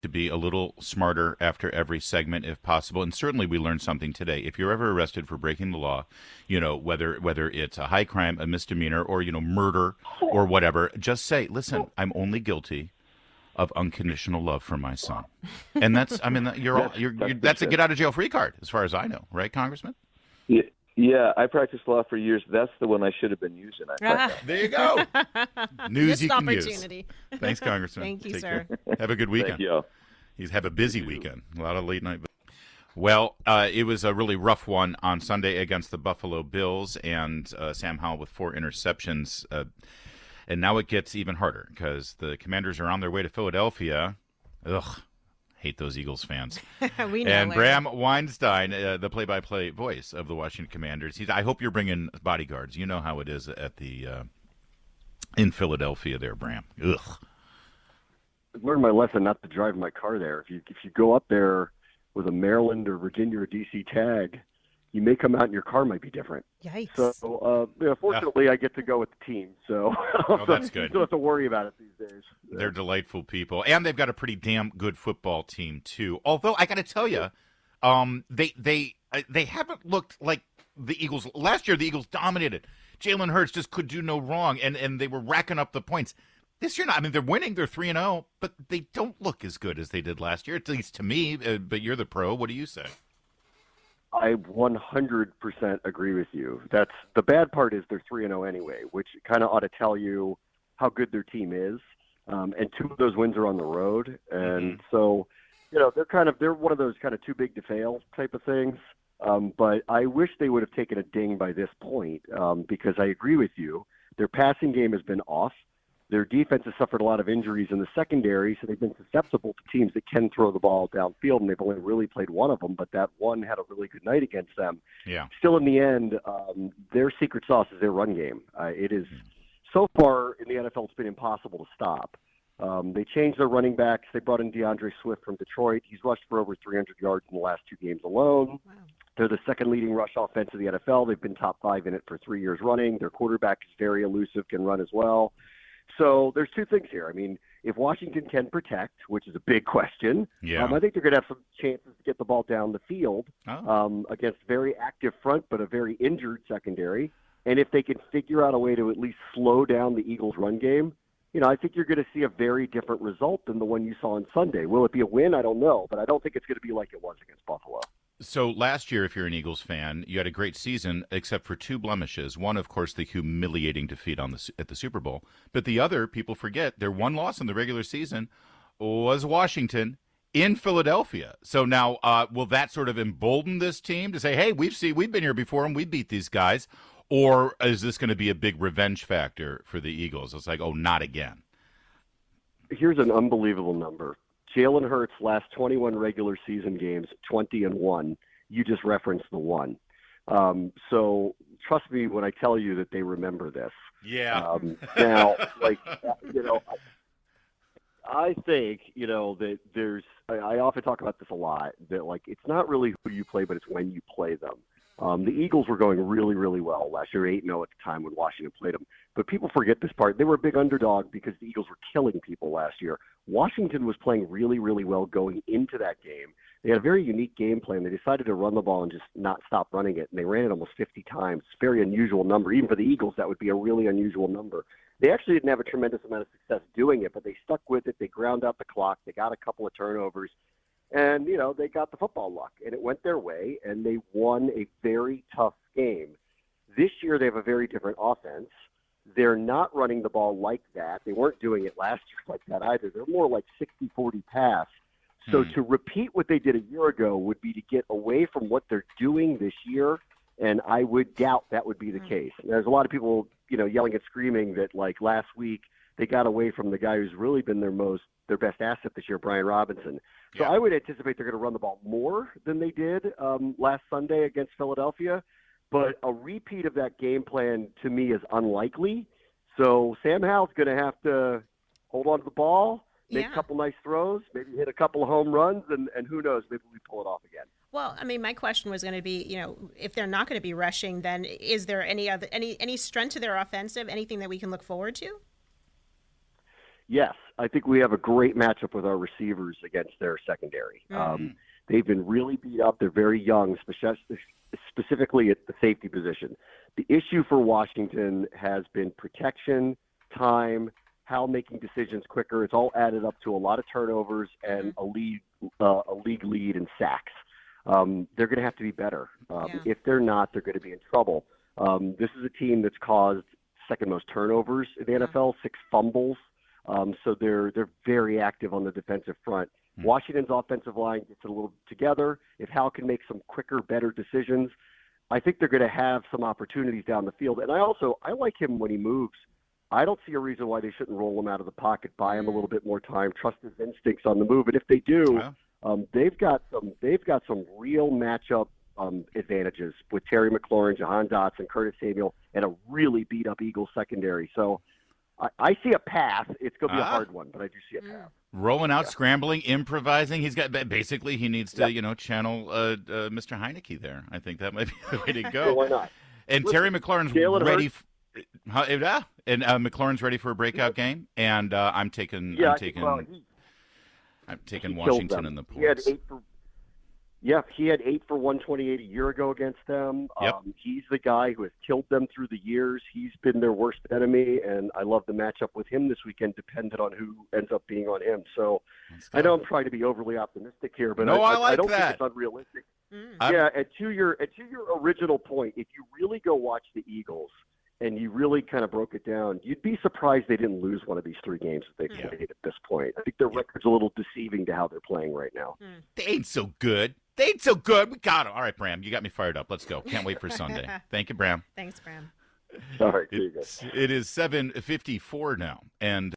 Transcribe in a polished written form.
to be a little smarter after every segment if possible, and certainly we learned something today. If you're ever arrested for breaking the law, whether it's a high crime, a misdemeanor, or murder or whatever, just say, listen, I'm only guilty of unconditional love for my son. And that's, I mean, that's a get out of jail free card as far as I know, right, Congressman? Yeah, yeah, I practiced law for years. That's the one I should have been using. There you go. News Missed you can opportunity. use. Thanks, Congressman. Thank you, Take sir. care. Have a good weekend. Thank you. Have a busy weekend. A lot of late night. Well, it was a really rough one on Sunday against the Buffalo Bills, and Sam Howell with 4 interceptions. And now it gets even harder because the Commanders are on their way to Philadelphia. Ugh, hate those Eagles fans. We know. And Larry. Bram Weinstein, the play-by-play voice of the Washington Commanders. I hope you're bringing bodyguards. You know how it is at the in Philadelphia there, Bram. Ugh. I've learned my lesson not to drive my car there. If you go up there with a Maryland or Virginia or DC tag, you may come out and your car might be different. Yikes. So, fortunately, I get to go with the team, so that's good. You don't have to worry about it these days. They're delightful people, and they've got a pretty damn good football team too. Although I got to tell you, they haven't looked like the Eagles last year. The Eagles dominated. Jalen Hurts just could do no wrong, and they were racking up the points. This year, I mean, they're winning. They're 3-0, but they don't look as good as they did last year, at least to me. But you're the pro. What do you say? I 100% agree with you. That's the bad part is they're 3-0 anyway, which kind of ought to tell you how good their team is. And 2 of those wins are on the road, and so they're one of those kind of too big to fail type of things. But I wish they would have taken a ding by this point because I agree with you. Their passing game has been off. Their defense has suffered a lot of injuries in the secondary, so they've been susceptible to teams that can throw the ball downfield, and they've only really played one of them, but that one had a really good night against them. Yeah. Still, in the end, their secret sauce is their run game. It is so far in the NFL, it's been impossible to stop. They changed their running backs. They brought in DeAndre Swift from Detroit. He's rushed for over 300 yards in the last 2 games alone. Wow. They're the second leading rush offense of the NFL. They've been top 5 in it for 3 years running. Their quarterback is very elusive, can run as well. So there's 2 things here. I mean, if Washington can protect, which is a big question, I think they're going to have some chances to get the ball down the field against very active front but a very injured secondary. And if they can figure out a way to at least slow down the Eagles' run game, I think you're going to see a very different result than the one you saw on Sunday. Will it be a win? I don't know, but I don't think it's going to be like it was against Buffalo. So last year, if you're an Eagles fan, you had a great season except for 2 blemishes. One, of course, the humiliating defeat at the Super Bowl. But the other, people forget, their one loss in the regular season was Washington in Philadelphia. So now, will that sort of embolden this team to say, hey, we've been here before and we beat these guys? Or is this going to be a big revenge factor for the Eagles? It's like, oh, not again. Here's an unbelievable number. Jalen Hurts' last 21 regular season games, 20-1. You just referenced the one. So trust me when I tell you that they remember this. Yeah. Now, I think, that there's – I often talk about this a lot, that, it's not really who you play, but it's when you play them. The Eagles were going really, really well last year, 8-0 at the time when Washington played them. But people forget this part. They were a big underdog because the Eagles were killing people last year. Washington was playing really, really well going into that game. They had a very unique game plan. They decided to run the ball and just not stop running it, and they ran it almost 50 times. It's a very unusual number. Even for the Eagles, that would be a really unusual number. They actually didn't have a tremendous amount of success doing it, but they stuck with it. They ground out the clock. They got a couple of turnovers. And, they got the football luck, and it went their way, and they won a very tough game. This year they have a very different offense. They're not running the ball like that. They weren't doing it last year like that either. They're more like 60-40 pass. So to repeat what they did a year ago would be to get away from what they're doing this year, and I would doubt that would be the case. There's a lot of people, yelling and screaming that, last week they got away from the guy who's really been their best asset this year, Brian Robinson. So I would anticipate they're going to run the ball more than they did last Sunday against Philadelphia. But a repeat of that game plan, to me, is unlikely. So Sam Howell's going to have to hold on to the ball, make a couple nice throws, maybe hit a couple of home runs, and who knows, maybe we pull it off again. Well, I mean, my question was going to be, if they're not going to be rushing, then is there any strength to their offensive, anything that we can look forward to? Yes. I think we have a great matchup with our receivers against their secondary. They've been really beat up. They're very young, specifically at the safety position. The issue for Washington has been protection, time, how making decisions quicker. It's all added up to a lot of turnovers and a league lead in sacks. They're going to have to be better. If they're not, they're going to be in trouble. This is a team that's caused second most turnovers in the NFL, 6 fumbles. So they're very active on the defensive front. Washington's offensive line gets it a little together. If Hal can make some quicker, better decisions, I think they're going to have some opportunities down the field. And I like him when he moves. I don't see a reason why they shouldn't roll him out of the pocket, buy him a little bit more time, trust his instincts on the move. And if they do, they've got some real matchup advantages with Terry McLaurin, Jahan Dotson, Curtis Samuel, and a really beat up Eagles secondary. So I see a path. It's going to be a hard one, but I do see a path. Rolling out, scrambling, improvising. He's got basically he needs to channel Mr. Heineke there. I think that might be the way to go. So why not? And Terry McLaurin's ready. And McLaurin's ready for a breakout game. And I'm taking Washington in the points. He had 8 for 128 a year ago against them. He's the guy who has killed them through the years. He's been their worst enemy, and I love the matchup with him this weekend, dependent on who ends up being on him. So I know I'm trying to be overly optimistic here, but I don't think it's unrealistic. And to your original point, if you really go watch the Eagles and you really kind of broke it down, you'd be surprised they didn't lose one of these 3 games that they played at this point. I think their record's a little deceiving to how they're playing right now. They ain't so good. They ain't so good. We got them. All right, Bram, you got me fired up. Let's go. Can't wait for Sunday. Thank you, Bram. Thanks, Bram. All right, see you guys. It is 7:54 now, and